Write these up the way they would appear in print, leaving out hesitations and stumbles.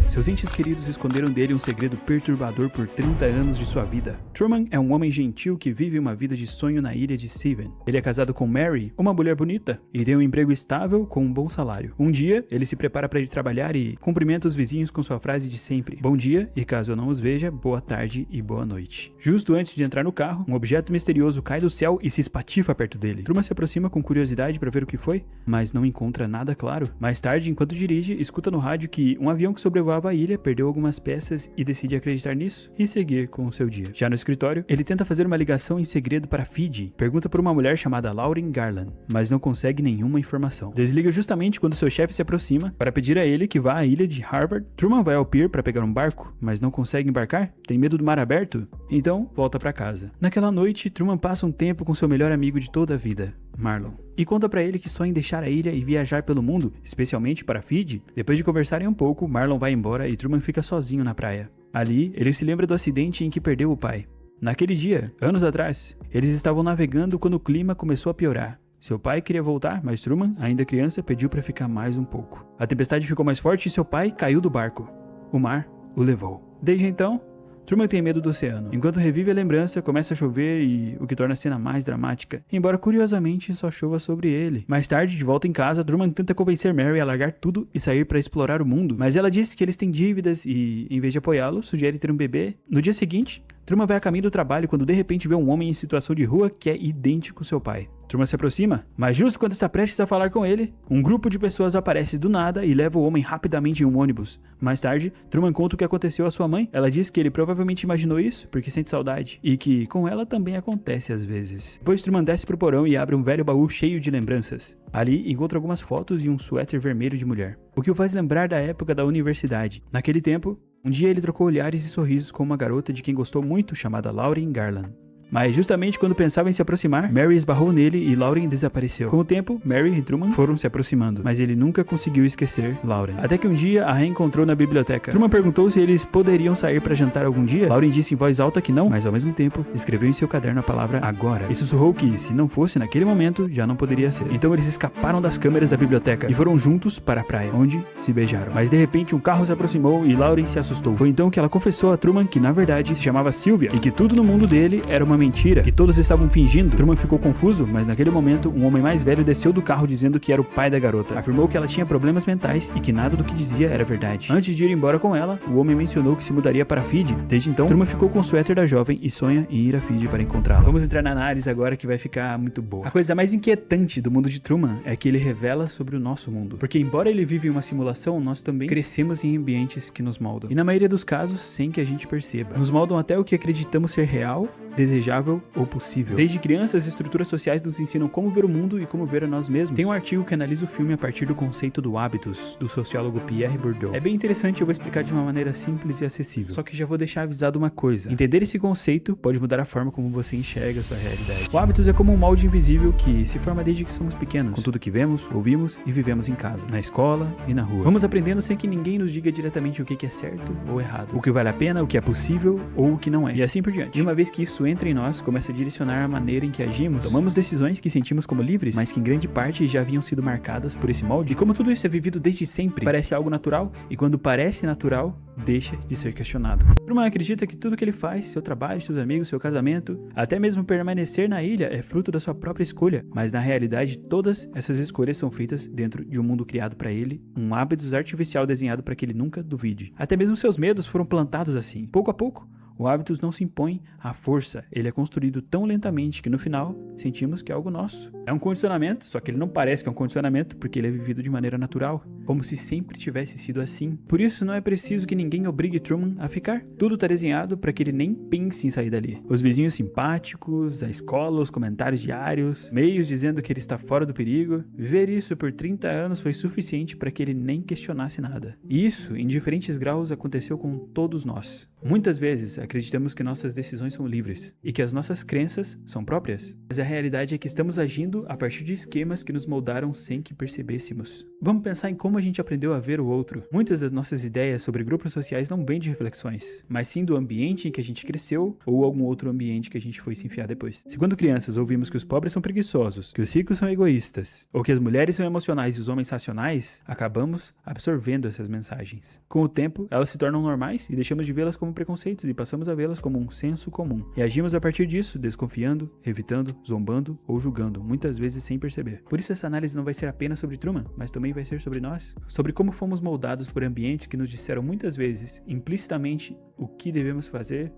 Seus entes queridos esconderam dele um segredo perturbador por 30 anos de sua vida. Truman é um homem gentil que vive uma vida de sonho na ilha de Seven. Ele é casado com Mary, uma mulher bonita, e tem um emprego estável com um bom salário. Um dia, ele se prepara para ir trabalhar e cumprimenta os vizinhos com sua frase de sempre: bom dia, e caso eu não os veja, boa tarde e boa noite. Justo antes de entrar no carro, um objeto misterioso cai do céu e se espatifa perto dele. Truman se aproxima com curiosidade para ver o que foi, mas não encontra nada claro. Mais tarde, enquanto dirige, escuta no rádio que um avião que sobrevoava a ilha perdeu algumas peças e decide acreditar nisso e seguir com o seu dia. Já no escritório, ele tenta fazer uma ligação em segredo para Fiji, pergunta por uma mulher chamada Lauren Garland, mas não consegue nenhuma informação. Desliga justamente quando seu chefe se aproxima para pedir a ele que vá à ilha de Harvard. Truman vai ao pier para pegar um barco, mas não consegue embarcar? Tem medo do mar aberto? Então, volta para casa. Naquela noite, Truman passa um tempo com seu melhor amigo de toda a vida, Marlon, e conta pra ele que sonha em deixar a ilha e viajar pelo mundo, especialmente para Fiji. Depois de conversarem um pouco, Marlon vai embora e Truman fica sozinho na praia. Ali, ele se lembra do acidente em que perdeu o pai. Naquele dia, anos atrás, eles estavam navegando quando o clima começou a piorar. Seu pai queria voltar, mas Truman, ainda criança, pediu para ficar mais um pouco. A tempestade ficou mais forte e seu pai caiu do barco. O mar o levou. Desde então, Truman tem medo do oceano. Enquanto revive a lembrança, começa a chover e o que torna a cena mais dramática, embora curiosamente só chova sobre ele. Mais tarde, de volta em casa, Truman tenta convencer Mary a largar tudo e sair para explorar o mundo, mas ela diz que eles têm dívidas e, em vez de apoiá-lo, sugere ter um bebê. No dia seguinte, Truman vai a caminho do trabalho quando de repente vê um homem em situação de rua que é idêntico ao seu pai. Truman se aproxima, mas justo quando está prestes a falar com ele, um grupo de pessoas aparece do nada e leva o homem rapidamente em um ônibus. Mais tarde, Truman conta o que aconteceu à sua mãe. Ela diz que ele provavelmente imaginou isso porque sente saudade e que com ela também acontece às vezes. Depois Truman desce pro porão e abre um velho baú cheio de lembranças. Ali encontra algumas fotos e um suéter vermelho de mulher, o que o faz lembrar da época da universidade. Naquele tempo, um dia ele trocou olhares e sorrisos com uma garota de quem gostou muito chamada Lauren Garland. Mas justamente quando pensava em se aproximar, Mary esbarrou nele e Lauren desapareceu. Com o tempo, Mary e Truman foram se aproximando, mas ele nunca conseguiu esquecer Lauren. Até que um dia a reencontrou na biblioteca. Truman perguntou se eles poderiam sair para jantar algum dia. Lauren disse em voz alta que não, mas ao mesmo tempo escreveu em seu caderno a palavra agora. E sussurrou que, se não fosse naquele momento, já não poderia ser. Então eles escaparam das câmeras da biblioteca e foram juntos para a praia, onde se beijaram. Mas de repente um carro se aproximou e Lauren se assustou. Foi então que ela confessou a Truman que na verdade se chamava Sylvia e que tudo no mundo dele era uma mentira, que todos estavam fingindo. Truman ficou confuso, mas naquele momento um homem mais velho desceu do carro dizendo que era o pai da garota. Afirmou que ela tinha problemas mentais e que nada do que dizia era verdade. Antes de ir embora com ela, o homem mencionou que se mudaria para Fiji. Desde então, Truman ficou com o suéter da jovem e sonha em ir a Fiji para encontrá-la. Vamos entrar na análise agora que vai ficar muito boa. A coisa mais inquietante do mundo de Truman é que ele revela sobre o nosso mundo. Porque embora ele vive em uma simulação, nós também crescemos em ambientes que nos moldam. E na maioria dos casos, sem que a gente perceba. Nos moldam até o que acreditamos ser real, desejável ou possível. Desde crianças, as estruturas sociais nos ensinam como ver o mundo e como ver a nós mesmos. Tem um artigo que analisa o filme a partir do conceito do hábitos, do sociólogo Pierre Bourdieu. É bem interessante, eu vou explicar de uma maneira simples e acessível. Só que já vou deixar avisado uma coisa. Entender esse conceito pode mudar a forma como você enxerga a sua realidade. O hábitos é como um molde invisível que se forma desde que somos pequenos, com tudo que vemos, ouvimos e vivemos em casa, na escola e na rua. Vamos aprendendo sem que ninguém nos diga diretamente o que é certo ou errado, o que vale a pena, o que é possível ou o que não é, e assim por diante. E uma vez que isso entra em nós, começa a direcionar a maneira em que agimos, tomamos decisões que sentimos como livres, mas que em grande parte já haviam sido marcadas por esse molde. E como tudo isso é vivido desde sempre, parece algo natural, e quando parece natural, deixa de ser questionado. Truman acredita que tudo que ele faz, seu trabalho, seus amigos, seu casamento, até mesmo permanecer na ilha, é fruto da sua própria escolha, mas na realidade todas essas escolhas são feitas dentro de um mundo criado para ele, um hábitos artificial desenhado para que ele nunca duvide. Até mesmo seus medos foram plantados assim, pouco a pouco. O hábitos não se impõe à força, ele é construído tão lentamente que no final sentimos que é algo nosso. É um condicionamento, só que ele não parece que é um condicionamento porque ele é vivido de maneira natural, como se sempre tivesse sido assim. Por isso não é preciso que ninguém obrigue Truman a ficar. Tudo está desenhado para que ele nem pense em sair dali. Os vizinhos simpáticos, a escola, os comentários diários, meios dizendo que ele está fora do perigo. Viver isso por 30 anos foi suficiente para que ele nem questionasse nada. E isso, em diferentes graus, aconteceu com todos nós. Muitas vezes acreditamos que nossas decisões são livres e que as nossas crenças são próprias, mas a realidade é que estamos agindo a partir de esquemas que nos moldaram sem que percebêssemos. Vamos pensar em como a gente aprendeu a ver o outro. Muitas das nossas ideias sobre grupos sociais não vêm de reflexões, mas sim do ambiente em que a gente cresceu ou algum outro ambiente que a gente foi se enfiar depois. Se quando crianças ouvimos que os pobres são preguiçosos, que os ricos são egoístas, ou que as mulheres são emocionais e os homens racionais, acabamos absorvendo essas mensagens. Com o tempo, elas se tornam normais e deixamos de vê-las como preconceito e passamos a vê-las como um senso comum. E agimos a partir disso, desconfiando, evitando, zombando ou julgando, muitas vezes sem perceber. Por isso essa análise não vai ser apenas sobre Truman, mas também vai ser sobre nós. Sobre como fomos moldados por ambientes que nos disseram muitas vezes, implicitamente, o que devemos fazer,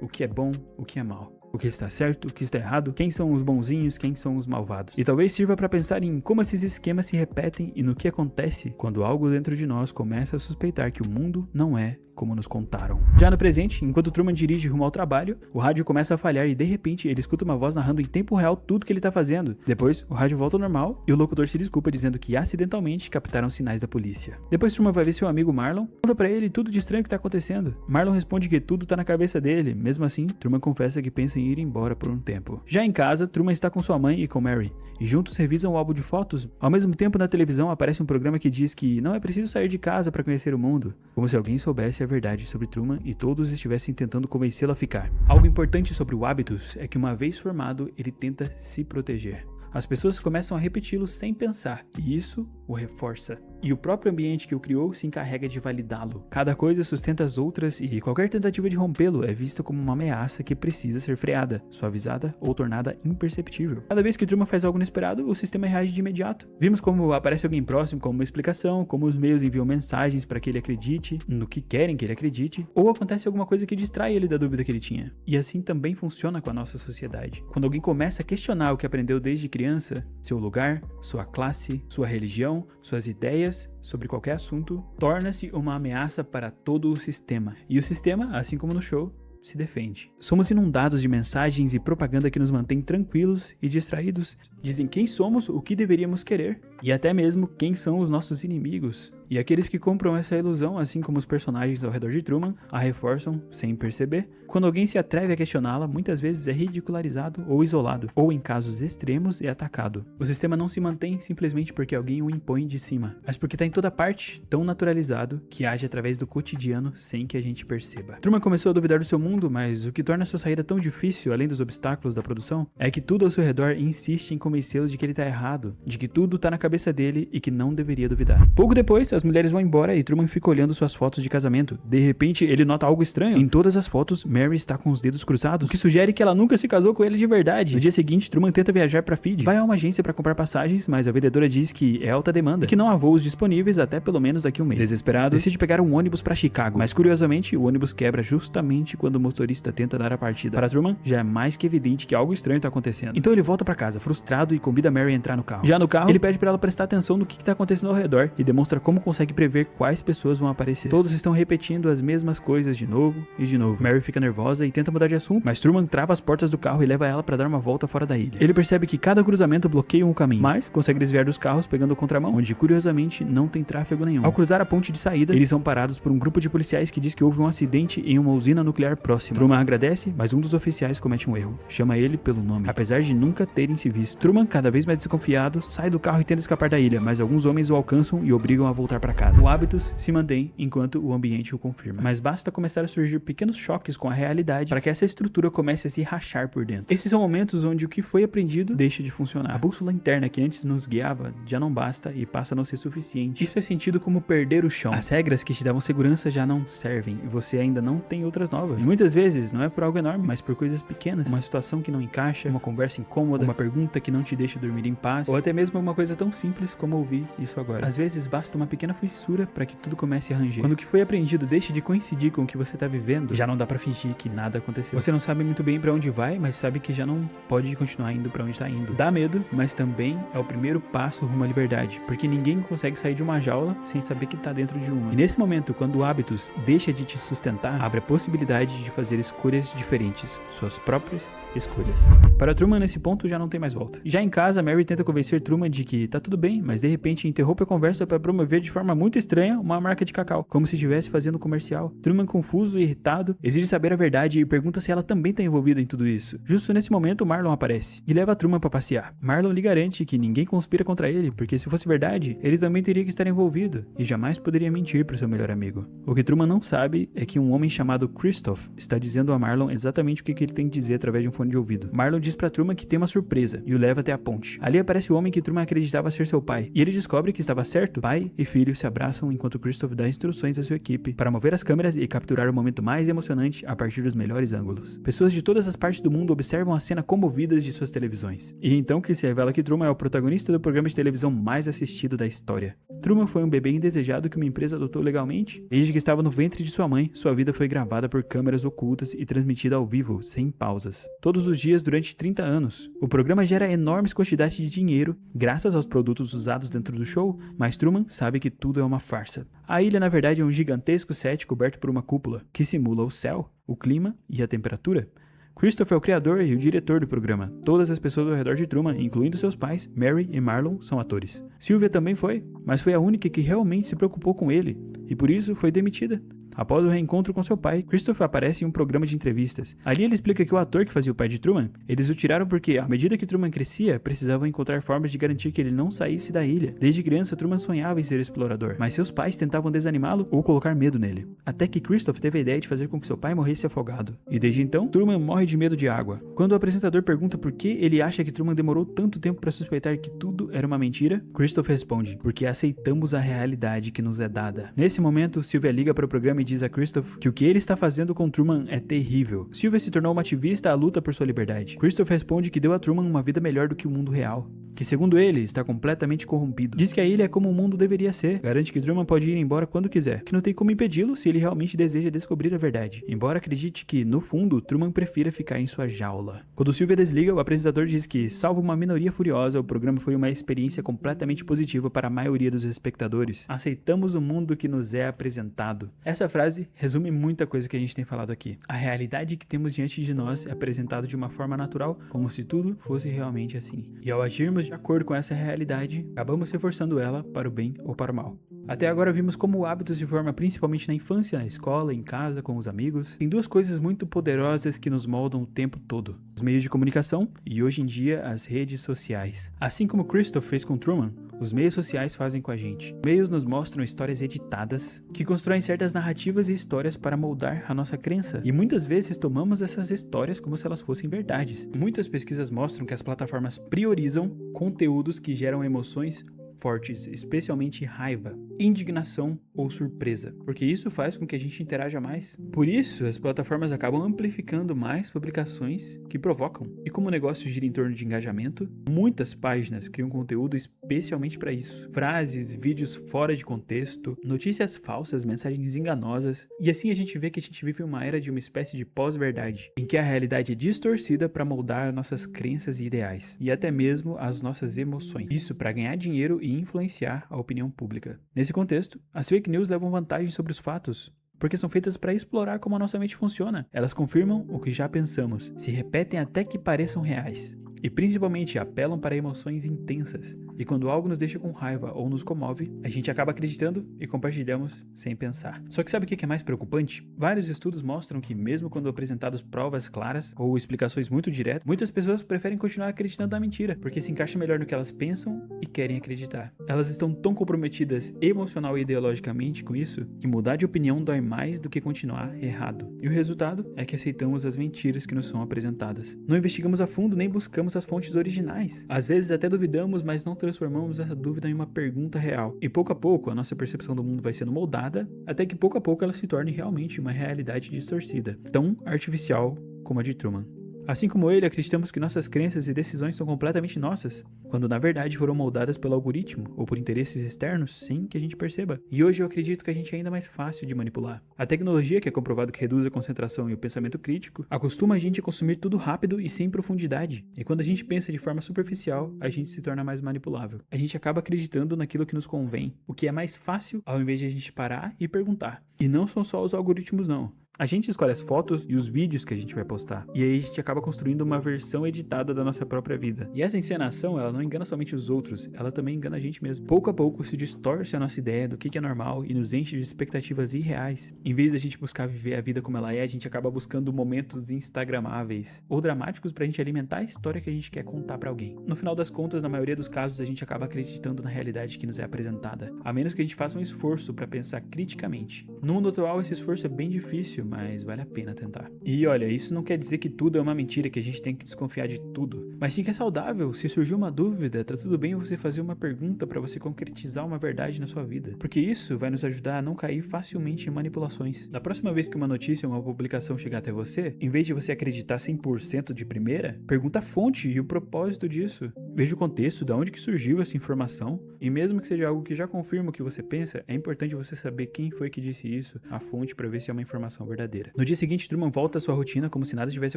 o que é bom, o que é mal. O que está certo, o que está errado, quem são os bonzinhos, quem são os malvados. E talvez sirva para pensar em como esses esquemas se repetem e no que acontece quando algo dentro de nós começa a suspeitar que o mundo não é como nos contaram. Já no presente, enquanto Truman dirige rumo ao trabalho, o rádio começa a falhar e de repente ele escuta uma voz narrando em tempo real tudo que ele está fazendo. Depois, o rádio volta ao normal e o locutor se desculpa dizendo que acidentalmente captaram sinais da polícia. Depois Truman vai ver seu amigo Marlon, conta pra ele tudo de estranho que está acontecendo. Marlon responde que tudo tá na cabeça dele. Mesmo assim, Truman confessa que pensa em ir embora por um tempo. Já em casa, Truman está com sua mãe e com Mary, e juntos revisam o álbum de fotos. Ao mesmo tempo, na televisão aparece um programa que diz que não é preciso sair de casa para conhecer o mundo, como se alguém soubesse a verdade sobre Truman e todos estivessem tentando convencê-lo a ficar. Algo importante sobre o hábitos é que uma vez formado, ele tenta se proteger. As pessoas começam a repeti-lo sem pensar, e isso o reforça. E o próprio ambiente que o criou se encarrega de validá-lo. Cada coisa sustenta as outras e qualquer tentativa de rompê-lo é vista como uma ameaça que precisa ser freada, suavizada ou tornada imperceptível. Cada vez que Truman faz algo inesperado, o sistema reage de imediato. Vimos como aparece alguém próximo com uma explicação, como os meios enviam mensagens para que ele acredite no que querem que ele acredite, ou acontece alguma coisa que distrai ele da dúvida que ele tinha. E assim também funciona com a nossa sociedade. Quando alguém começa a questionar o que aprendeu desde criança, seu lugar, sua classe, sua religião, suas ideias sobre qualquer assunto, torna-se uma ameaça para todo o sistema. E o sistema, assim como no show, se defende. Somos inundados de mensagens e propaganda que nos mantém tranquilos e distraídos. Dizem quem somos, o que deveríamos querer e até mesmo quem são os nossos inimigos. E aqueles que compram essa ilusão, assim como os personagens ao redor de Truman, a reforçam sem perceber. Quando alguém se atreve a questioná-la, muitas vezes é ridicularizado ou isolado, ou em casos extremos é atacado. O sistema não se mantém simplesmente porque alguém o impõe de cima, mas porque está em toda parte, tão naturalizado, que age através do cotidiano sem que a gente perceba. Truman começou a duvidar do seu mundo, mas o que torna sua saída tão difícil, além dos obstáculos da produção, é que tudo ao seu redor insiste em convencê-lo de que ele está errado, de que tudo está na cabeça dele e que não deveria duvidar. Pouco depois, as mulheres vão embora e Truman fica olhando suas fotos de casamento. De repente, ele nota algo estranho. Em todas as fotos, Mary está com os dedos cruzados, o que sugere que ela nunca se casou com ele de verdade. No dia seguinte, Truman tenta viajar para Fiji. Vai a uma agência para comprar passagens, mas a vendedora diz que é alta demanda e que não há voos disponíveis até pelo menos daqui a um mês. Desesperado, decide pegar um ônibus para Chicago, mas curiosamente, o ônibus quebra justamente quando o motorista tenta dar a partida. Para Truman, já é mais que evidente que algo estranho está acontecendo. Então ele volta para casa, frustrado, e convida Mary a entrar no carro. Já no carro, ele pede para ela prestar atenção no que está acontecendo ao redor e demonstra como consegue prever quais pessoas vão aparecer. Todos estão repetindo as mesmas coisas de novo e de novo. Mary fica nervosa e tenta mudar de assunto, mas Truman trava as portas do carro e leva ela para dar uma volta fora da ilha. Ele percebe que cada cruzamento bloqueia um caminho, mas consegue desviar dos carros pegando o contramão, onde curiosamente não tem tráfego nenhum. Ao cruzar a ponte de saída, eles são parados por um grupo de policiais que diz que houve um acidente em uma usina nuclear próxima. Truman agradece, mas um dos oficiais comete um erro. Chama ele pelo nome, apesar de nunca terem se visto. Truman, cada vez mais desconfiado, sai do carro e tenta escapar da ilha, mas alguns homens o alcançam e obrigam a voltar para casa. O hábitos se mantém enquanto o ambiente o confirma, mas basta começar a surgir pequenos choques com a realidade para que essa estrutura comece a se rachar por dentro. Esses são momentos onde o que foi aprendido deixa de funcionar. A bússola interna que antes nos guiava já não basta e passa a não ser suficiente. Isso é sentido como perder o chão. As regras que te davam segurança já não servem e você ainda não tem outras novas. E muitas vezes não é por algo enorme, mas por coisas pequenas. Uma situação que não encaixa, uma conversa incômoda, uma pergunta que não te deixa dormir em paz, ou até mesmo uma coisa tão simples como ouvir isso agora. Às vezes basta uma pequena fissura para que tudo comece a ranger. Quando o que foi aprendido deixa de coincidir com o que você tá vivendo, já não dá pra fingir que nada aconteceu. Você não sabe muito bem pra onde vai, mas sabe que já não pode continuar indo pra onde tá indo. Dá medo, mas também é o primeiro passo rumo à liberdade, porque ninguém consegue sair de uma jaula sem saber que tá dentro de uma. E nesse momento, quando o hábitos deixa de te sustentar, abre a possibilidade de fazer escolhas diferentes, suas próprias escolhas. Para Truman, nesse ponto, já não tem mais volta. Já em casa, Mary tenta convencer Truman de que tá tudo bem, mas de repente interrompe a conversa para promover de forma muito estranha uma marca de cacau, como se estivesse fazendo um comercial. Truman, confuso e irritado, exige saber a verdade e pergunta se ela também está envolvida em tudo isso. Justo nesse momento, Marlon aparece e leva Truman para passear. Marlon lhe garante que ninguém conspira contra ele, porque se fosse verdade, ele também teria que estar envolvido e jamais poderia mentir para o seu melhor amigo. O que Truman não sabe é que um homem chamado Christoph está dizendo a Marlon exatamente o que ele tem que dizer através de um fone de ouvido. Marlon diz para Truman que tem uma surpresa e o leva até a ponte. Ali aparece o homem que Truman acreditava ser seu pai, e ele descobre que estava certo. Pai e filho se abraçam enquanto Christoph dá instruções à sua equipe para mover as câmeras e capturar o momento mais emocionante a partir dos melhores ângulos. Pessoas de todas as partes do mundo observam a cena comovidas de suas televisões. E então que se revela que Truman é o protagonista do programa de televisão mais assistido da história. Truman foi um bebê indesejado que uma empresa adotou legalmente. Desde que estava no ventre de sua mãe, sua vida foi gravada por câmeras ocultas e transmitida ao vivo, sem pausas. Todos os dias durante 30 anos. O programa gera enormes quantidades de dinheiro, graças aos produtos usados dentro do show, mas Truman sabe que tudo é uma farsa. A ilha, na verdade, é um gigantesco set coberto por uma cúpula, que simula o céu, o clima e a temperatura. Christoph é o criador e o diretor do programa. Todas as pessoas ao redor de Truman, incluindo seus pais, Mary e Marlon, são atores. Sylvia também foi, mas foi a única que realmente se preocupou com ele, e por isso foi demitida. Após o reencontro com seu pai, Christoph aparece em um programa de entrevistas. Ali ele explica que o ator que fazia o pai de Truman, eles o tiraram porque, à medida que Truman crescia, precisavam encontrar formas de garantir que ele não saísse da ilha. Desde criança, Truman sonhava em ser explorador, mas seus pais tentavam desanimá-lo ou colocar medo nele. Até que Christoph teve a ideia de fazer com que seu pai morresse afogado. E desde então, Truman morre de medo de água. Quando o apresentador pergunta por que ele acha que Truman demorou tanto tempo para suspeitar que tudo era uma mentira, Christoph responde: porque aceitamos a realidade que nos é dada. Nesse momento, Sylvia liga para o programa e diz a Christoph que o que ele está fazendo com Truman é terrível. Sylvia se tornou uma ativista à luta por sua liberdade. Christoph responde que deu a Truman uma vida melhor do que o mundo real, que segundo ele, está completamente corrompido. Diz que a ilha é como o mundo deveria ser. Garante que Truman pode ir embora quando quiser, que não tem como impedi-lo se ele realmente deseja descobrir a verdade. Embora acredite que, no fundo, Truman prefira ficar em sua jaula. Quando Sylvia desliga, o apresentador diz que, salvo uma minoria furiosa, o programa foi uma experiência completamente positiva para a maioria dos espectadores. Aceitamos o mundo que nos é apresentado. Essa frase resume muita coisa que a gente tem falado aqui. A realidade que temos diante de nós é apresentada de uma forma natural, como se tudo fosse realmente assim. E ao agirmos de acordo com essa realidade, acabamos reforçando ela para o bem ou para o mal. Até agora vimos como o hábito se forma principalmente na infância, na escola, em casa, com os amigos. Tem duas coisas muito poderosas que nos moldam o tempo todo: os meios de comunicação e, hoje em dia, as redes sociais. Assim como Christoph fez com Truman, os meios sociais fazem com a gente. Meios nos mostram histórias editadas, que constroem certas narrativas e histórias para moldar a nossa crença. E muitas vezes tomamos essas histórias como se elas fossem verdades. Muitas pesquisas mostram que as plataformas priorizam conteúdos que geram emoções fortes, especialmente raiva, indignação ou surpresa, porque isso faz com que a gente interaja mais. Por isso, as plataformas acabam amplificando mais publicações que provocam. E como o negócio gira em torno de engajamento, muitas páginas criam conteúdo especialmente para isso. Frases, vídeos fora de contexto, notícias falsas, mensagens enganosas. E assim a gente vê que a gente vive uma era de uma espécie de pós-verdade, em que a realidade é distorcida para moldar nossas crenças e ideais, e até mesmo as nossas emoções. Isso para ganhar dinheiro e influenciar a opinião pública. Nesse contexto, as fake news levam vantagem sobre os fatos, porque são feitas para explorar como a nossa mente funciona. Elas confirmam o que já pensamos, se repetem até que pareçam reais, e principalmente apelam para emoções intensas. E quando algo nos deixa com raiva ou nos comove, a gente acaba acreditando e compartilhamos sem pensar. Só que sabe o que é mais preocupante? Vários estudos mostram que, mesmo quando apresentadas provas claras ou explicações muito diretas, muitas pessoas preferem continuar acreditando na mentira, porque se encaixa melhor no que elas pensam e querem acreditar. Elas estão tão comprometidas emocional e ideologicamente com isso, que mudar de opinião dói mais do que continuar errado. E o resultado é que aceitamos as mentiras que nos são apresentadas. Não investigamos a fundo nem buscamos as fontes originais. Às vezes até duvidamos, mas não transformamos essa dúvida em uma pergunta real. E pouco a pouco a nossa percepção do mundo vai sendo moldada, até que pouco a pouco ela se torne realmente uma realidade distorcida, tão artificial como a de Truman. Assim como ele, acreditamos que nossas crenças e decisões são completamente nossas, quando na verdade foram moldadas pelo algoritmo ou por interesses externos sem que a gente perceba. E hoje eu acredito que a gente é ainda mais fácil de manipular. A tecnologia, que é comprovado que reduz a concentração e o pensamento crítico, acostuma a gente a consumir tudo rápido e sem profundidade. E quando a gente pensa de forma superficial, a gente se torna mais manipulável. A gente acaba acreditando naquilo que nos convém, o que é mais fácil ao invés de a gente parar e perguntar. E não são só os algoritmos não. A gente escolhe as fotos e os vídeos que a gente vai postar. E aí a gente acaba construindo uma versão editada da nossa própria vida. E essa encenação, ela não engana somente os outros, ela também engana a gente mesmo. Pouco a pouco se distorce a nossa ideia do que é normal e nos enche de expectativas irreais. Em vez da gente buscar viver a vida como ela é, a gente acaba buscando momentos instagramáveis ou dramáticos pra gente alimentar a história que a gente quer contar pra alguém. No final das contas, na maioria dos casos, a gente acaba acreditando na realidade que nos é apresentada, a menos que a gente faça um esforço pra pensar criticamente. No mundo atual, esse esforço é bem difícil, mas vale a pena tentar. E olha, isso não quer dizer que tudo é uma mentira, que a gente tem que desconfiar de tudo, mas sim que é saudável. Se surgir uma dúvida, tá tudo bem você fazer uma pergunta pra você concretizar uma verdade na sua vida, porque isso vai nos ajudar a não cair facilmente em manipulações. Da próxima vez que uma notícia ou uma publicação chegar até você, em vez de você acreditar 100% de primeira, pergunta a fonte e o propósito disso. Veja o contexto, de onde que surgiu essa informação, e mesmo que seja algo que já confirma o que você pensa, é importante você saber quem foi que disse isso, a fonte, para ver se é uma informação verdadeira. No dia seguinte, Truman volta à sua rotina como se nada tivesse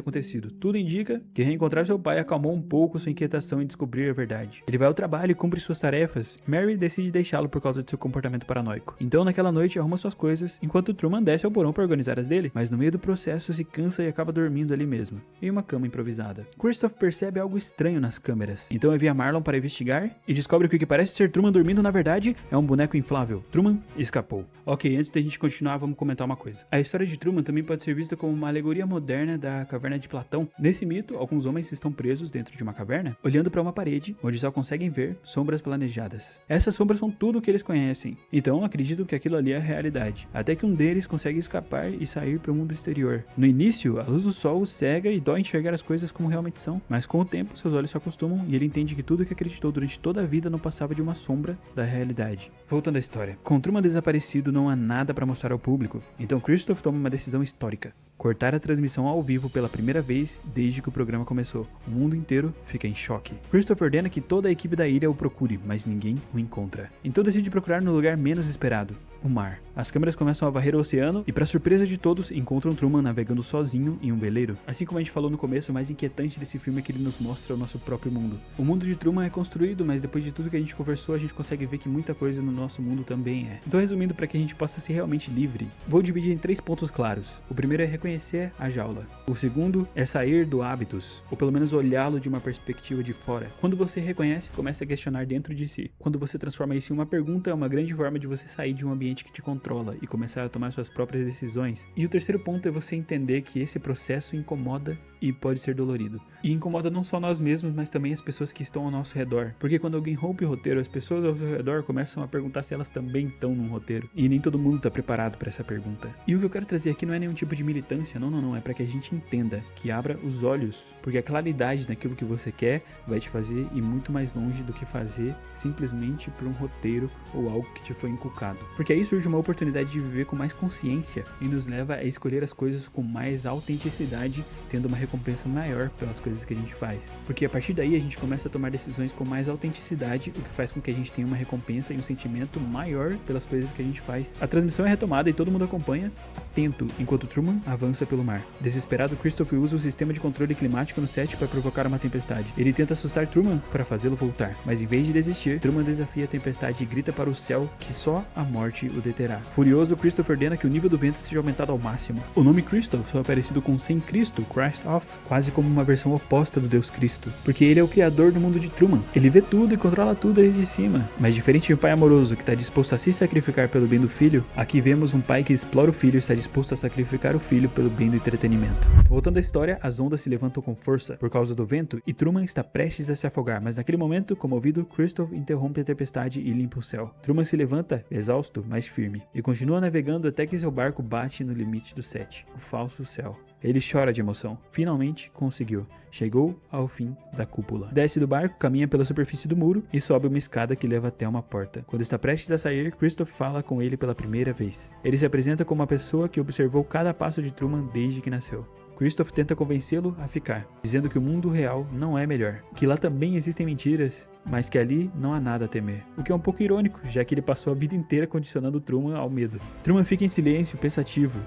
acontecido. Tudo indica que reencontrar seu pai acalmou um pouco sua inquietação em descobrir a verdade. Ele vai ao trabalho e cumpre suas tarefas. Mary decide deixá-lo por causa de seu comportamento paranoico. Então, naquela noite, arruma suas coisas, enquanto Truman desce ao porão para organizar as dele, mas no meio do processo se cansa e acaba dormindo ali mesmo, em uma cama improvisada. Christoph percebe algo estranho nas câmeras, então envia Marlon para investigar e descobre que o que parece ser Truman dormindo na verdade é um boneco inflável. Truman escapou. Ok, antes da gente continuar, vamos comentar uma coisa. A história de Truman também pode ser vista como uma alegoria moderna da caverna de Platão. Nesse mito, alguns homens estão presos dentro de uma caverna, olhando para uma parede, onde só conseguem ver sombras planejadas. Essas sombras são tudo o que eles conhecem, então acreditam que aquilo ali é a realidade, até que um deles consegue escapar e sair para o mundo exterior. No início, a luz do sol o cega e dói enxergar as coisas como realmente são, mas com o tempo seus olhos se acostumam e ele entende que tudo que acreditou durante toda a vida não passava de uma sombra da realidade. Voltando à história, com Truman desaparecido não há nada para mostrar ao público, então Christoph toma uma decisão histórica: cortar a transmissão ao vivo pela primeira vez desde que o programa começou. O mundo inteiro fica em choque. Christoph ordena que toda a equipe da ilha o procure, mas ninguém o encontra. Então decide procurar no lugar menos esperado: o mar. As câmeras começam a varrer o oceano e, para surpresa de todos, encontram Truman navegando sozinho em um veleiro. Assim como a gente falou no começo, o mais inquietante desse filme é que ele nos mostra o nosso próprio mundo. O mundo de Truman é construído, mas depois de tudo que a gente conversou, a gente consegue ver que muita coisa no nosso mundo também é. Então, resumindo, para que a gente possa ser realmente livre, vou dividir em 3 pontos claros. O primeiro é reconhecer a jaula. O segundo é sair do hábitos, ou pelo menos olhá-lo de uma perspectiva de fora. Quando você reconhece, começa a questionar dentro de si. Quando você transforma isso em uma pergunta, é uma grande forma de você sair de um ambiente que te controla e começar a tomar suas próprias decisões. E o terceiro ponto é você entender que esse processo incomoda e pode ser dolorido. E incomoda não só nós mesmos, mas também as pessoas que estão ao nosso redor. Porque quando alguém rompe o roteiro, as pessoas ao seu redor começam a perguntar se elas também estão num roteiro. E nem todo mundo está preparado para essa pergunta. E o que eu quero trazer aqui não é nenhum tipo de militância, não, é para que a gente entenda, que abra os olhos, porque a claridade naquilo que você quer vai te fazer ir muito mais longe do que fazer simplesmente por um roteiro ou algo que te foi inculcado. Porque aí surge uma oportunidade de viver com mais consciência e nos leva a escolher as coisas com mais autenticidade, tendo uma recompensa maior pelas coisas que a gente faz. Porque a partir daí a gente começa a tomar decisões com mais autenticidade, o que faz com que a gente tenha uma recompensa e um sentimento maior pelas coisas que a gente faz. A transmissão é retomada e todo mundo acompanha, atento, enquanto Truman avança pelo mar. Desesperado, Christoph usa o sistema de controle climático no set para provocar uma tempestade. Ele tenta assustar Truman para fazê-lo voltar, mas em vez de desistir, Truman desafia a tempestade e grita para o céu que só a morte o deterá. Furioso, Christoph ordena que o nível do vento seja aumentado ao máximo. O nome Christoph só é parecido com sem Cristo, Christoph, quase como uma versão oposta do Deus Cristo, porque ele é o criador do mundo de Truman. Ele vê tudo e controla tudo desde cima. Mas diferente de um pai amoroso que está disposto a se sacrificar pelo bem do filho, aqui vemos um pai que explora o filho e está disposto a sacrificar o filho pelo bem do entretenimento. Voltando à história, as ondas se levantam com força por causa do vento e Truman está prestes a se afogar, mas naquele momento, comovido, Christoph interrompe a tempestade e limpa o céu. Truman se levanta, exausto, mas firme, e continua navegando até que seu barco bate no limite do set, o falso céu. Ele chora de emoção. Finalmente conseguiu. Chegou ao fim da cúpula. Desce do barco, caminha pela superfície do muro e sobe uma escada que leva até uma porta. Quando está prestes a sair, Christoph fala com ele pela primeira vez. Ele se apresenta como uma pessoa que observou cada passo de Truman desde que nasceu. Christoph tenta convencê-lo a ficar, dizendo que o mundo real não é melhor, que lá também existem mentiras, mas que ali não há nada a temer. O que é um pouco irônico, já que ele passou a vida inteira condicionando Truman ao medo. Truman fica em silêncio, pensativo.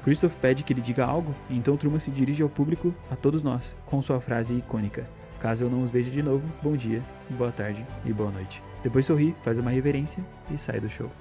Christoph pede que ele diga algo, e então Truman se dirige ao público, a todos nós, com sua frase icônica: caso eu não os veja de novo, bom dia, boa tarde e boa noite. Depois sorri, faz uma reverência e sai do show.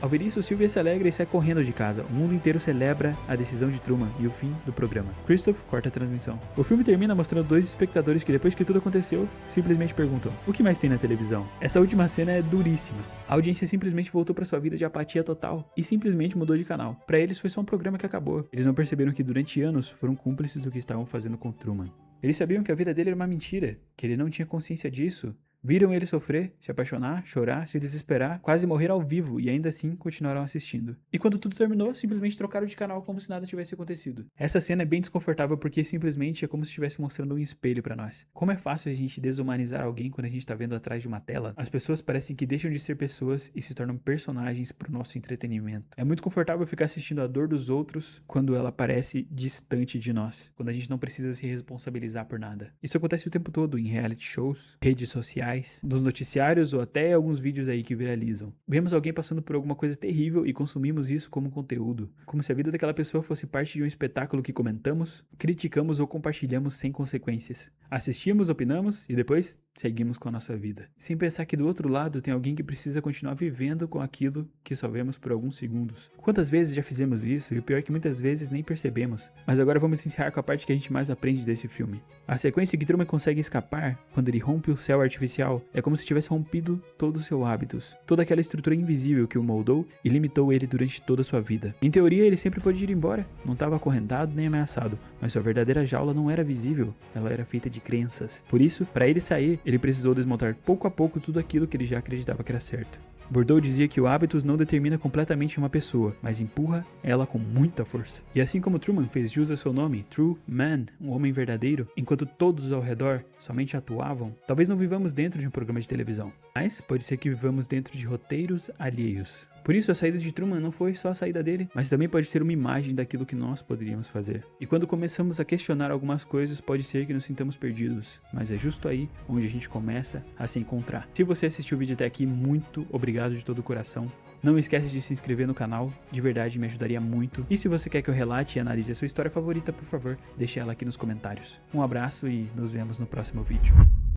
Ao ver isso, Sylvia se alegra e sai correndo de casa. O mundo inteiro celebra a decisão de Truman e o fim do programa. Christoph corta a transmissão. O filme termina mostrando dois espectadores que, depois que tudo aconteceu, simplesmente perguntam: o que mais tem na televisão? Essa última cena é duríssima. A audiência simplesmente voltou para sua vida de apatia total e simplesmente mudou de canal. Para eles foi só um programa que acabou. Eles não perceberam que durante anos foram cúmplices do que estavam fazendo com Truman. Eles sabiam que a vida dele era uma mentira, que ele não tinha consciência disso. Viram ele sofrer, se apaixonar, chorar, se desesperar, quase morrer ao vivo e ainda assim continuaram assistindo. E quando tudo terminou, simplesmente trocaram de canal como se nada tivesse acontecido. Essa cena é bem desconfortável porque simplesmente é como se estivesse mostrando um espelho pra nós. Como é fácil a gente desumanizar alguém quando a gente tá vendo atrás de uma tela. As pessoas parecem que deixam de ser pessoas e se tornam personagens pro nosso entretenimento. É muito confortável ficar assistindo a dor dos outros quando ela parece distante de nós, quando a gente não precisa se responsabilizar por nada. Isso acontece o tempo todo em reality shows, redes sociais, nos noticiários ou até alguns vídeos aí que viralizam. Vemos alguém passando por alguma coisa terrível e consumimos isso como conteúdo, como se a vida daquela pessoa fosse parte de um espetáculo que comentamos, criticamos ou compartilhamos sem consequências. Assistimos, opinamos e depois seguimos com a nossa vida, sem pensar que do outro lado tem alguém que precisa continuar vivendo com aquilo que só vemos por alguns segundos. Quantas vezes já fizemos isso e o pior é que muitas vezes nem percebemos. Mas agora vamos encerrar com a parte que a gente mais aprende desse filme. A sequência que Truman consegue escapar quando ele rompe o céu artificial é como se tivesse rompido todos os seus hábitos, toda aquela estrutura invisível que o moldou e limitou ele durante toda a sua vida. Em teoria ele sempre pôde ir embora, não estava acorrentado nem ameaçado, mas sua verdadeira jaula não era visível, ela era feita de crenças. Por isso, para ele sair, ele precisou desmontar pouco a pouco tudo aquilo que ele já acreditava que era certo. Bourdieu dizia que o hábitos não determina completamente uma pessoa, mas empurra ela com muita força. E assim como Truman fez jus a seu nome, True Man, um homem verdadeiro, enquanto todos ao redor somente atuavam, talvez não vivamos dentro de um programa de televisão, mas pode ser que vivamos dentro de roteiros alheios. Por isso, a saída de Truman não foi só a saída dele, mas também pode ser uma imagem daquilo que nós poderíamos fazer. E quando começamos a questionar algumas coisas, pode ser que nos sintamos perdidos, mas é justo aí onde a gente começa a se encontrar. Se você assistiu o vídeo até aqui, muito obrigado de todo o coração. Não esquece de se inscrever no canal, de verdade me ajudaria muito. E se você quer que eu relate e analise a sua história favorita, por favor, deixe ela aqui nos comentários. Um abraço e nos vemos no próximo vídeo.